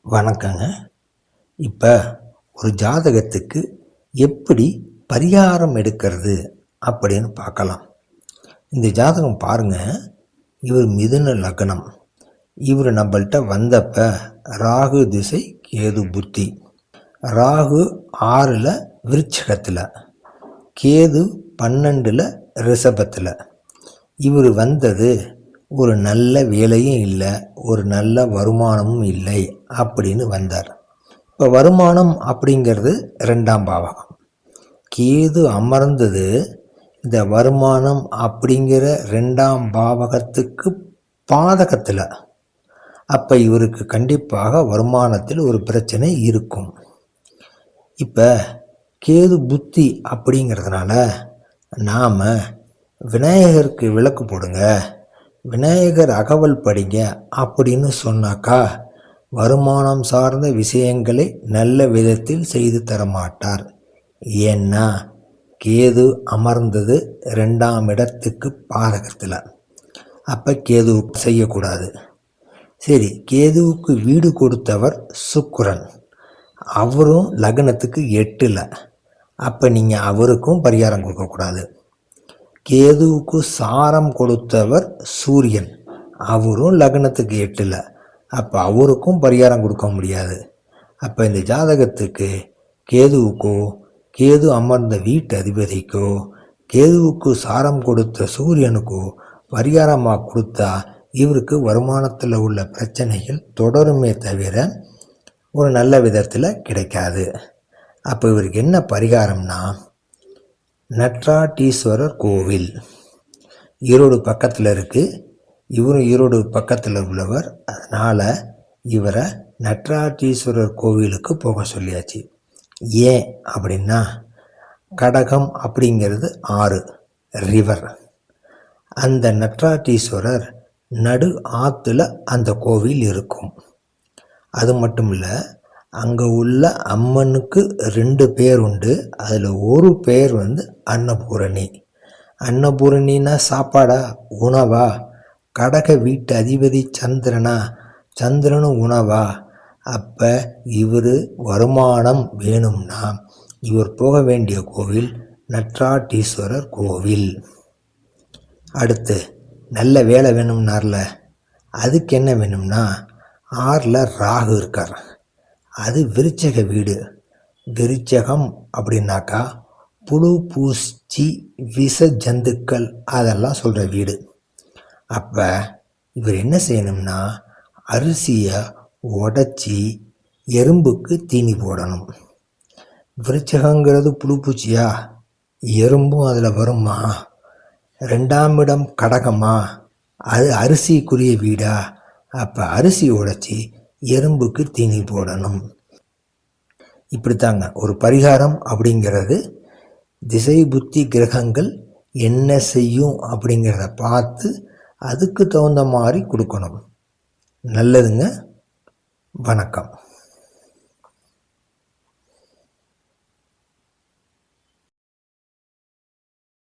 வணக்கங்க. இப்போ ஒரு ஜாதகத்துக்கு எப்படி பரிகாரம் எடுக்கிறது அப்படின்னு பார்க்கலாம். இந்த ஜாதகம் பாருங்க, இவர் மிதுன லக்னம். இவர் நம்மள்கிட்ட வந்தப்ப ராகு திசை கேது புத்தி. ராகு 6ல் விருச்சகத்தில், கேது 12ல் ரிஷபத்தில். இவர் வந்தது ஒரு நல்ல வேலையும் இல்லை, ஒரு நல்ல வருமானமும் இல்லை அப்படின்னு வந்தார். இப்போ வருமானம் அப்படிங்கிறது 2ஆம் பாவகம். கேது அமர்ந்தது இந்த வருமானம் அப்படிங்கிற 2ஆம் பாவகத்துக்கு பாதகத்தில். அப்போ இவருக்கு கண்டிப்பாக வருமானத்தில் ஒரு பிரச்சனை இருக்கும். இப்போ கேது புத்தி அப்படிங்கிறதுனால நாம் விநாயகருக்கு விளக்கு போடுங்க, விநாயகர் அகவல் படிங்க அப்படின்னு சொன்னாக்கா வருமானம் சார்ந்த விஷயங்களை நல்ல விதத்தில் செய்து தரமாட்டார். ஏன்னா கேது அமர்ந்தது 2ஆம் இடத்துக்கு பாதகத்தில். அப்போ கேது செய்யக்கூடாது. சரி, கேதுவுக்கு வீடு கொடுத்தவர் சுக்கிரன், அவரும் லக்னத்துக்கு 8ல். அப்போ நீங்கள் அவருக்கும் பரிகாரம் கொடுக்கக்கூடாது. கேதுவுக்கு சாரம் கொடுத்தவர் சூரியன், அவரும் லக்னத்துக்கு 8ல். அப்போ அவருக்கும் பரிகாரம் கொடுக்க முடியாது. அப்போ இந்த ஜாதகத்துக்கு கேதுவுக்கோ, கேது அமர்ந்த வீட்டு அதிபதிக்கோ, கேதுவுக்கு சாரம் கொடுத்த சூரியனுக்கோ பரிகாரமாக கொடுத்தா இவருக்கு வருமானத்தில் உள்ள பிரச்சனைகள் தொடருமே தவிர ஒரு நல்ல விதத்தில் கிடைக்காது. அப்போ இவருக்கு என்ன பரிகாரம்னா, நட்ராட்டீஸ்வரர் கோவில் ஈரோடு பக்கத்தில் இருக்குது. இவரும் ஈரோடு பக்கத்தில் உள்ளவர். அதனால் இவரை நட்ராட்டீஸ்வரர் கோவிலுக்கு போக சொல்லியாச்சு. ஏன் அப்படின்னா, கடகம் அப்படிங்கிறது 6 ரிவர். அந்த நட்ராட்டீஸ்வரர் நடு ஆற்றுல அந்த கோவில் இருக்கும். அது மட்டும் இல்லை, அங்கே உள்ள அம்மனுக்கு 2 பேர் உண்டு. அதில் ஒரு பேர் அன்னபூரணி. அன்னபூரணின்னா சாப்பாடா, உணவா? கடக வீட்டு அதிபதி சந்திரனா, சந்திரனும் உணவா? அப்போ இவர் வருமானம் வேணும்னா இவர் போக வேண்டிய கோவில் நட்ராட்டீஸ்வரர் கோவில். அடுத்து நல்ல வேலை வேணும்னார்ல, அதுக்கு என்ன வேணும்னா 6ல் ராகு இருக்கார். அது விருச்சக வீடு. விருச்சகம் அப்படின்னாக்கா புழு பூச்சி விஷ ஜந்துக்கள் அதெல்லாம் சொல்கிற வீடு. அப்போ இவர் என்ன செய்யணும்னா அரிசியை உடச்சி எறும்புக்கு தீனி போடணும். விருச்சகங்கிறது புழு பூச்சியா? எறும்பும் அதில் வருமா? 2ஆம் இடம் கடகமா? அது அரிசிக்குரிய வீடா? அப்போ அரிசி உடைச்சி எறும்புக்கு தீனி போடணும். இப்படித்தாங்க ஒரு பரிகாரம் அப்படிங்கிறது திசை புத்தி கிரகங்கள் என்ன செய்யும் அப்படிங்கிறத பார்த்து அதுக்கு தகுந்த மாதிரி கொடுக்கணும். நல்லதுங்க. வணக்கம்.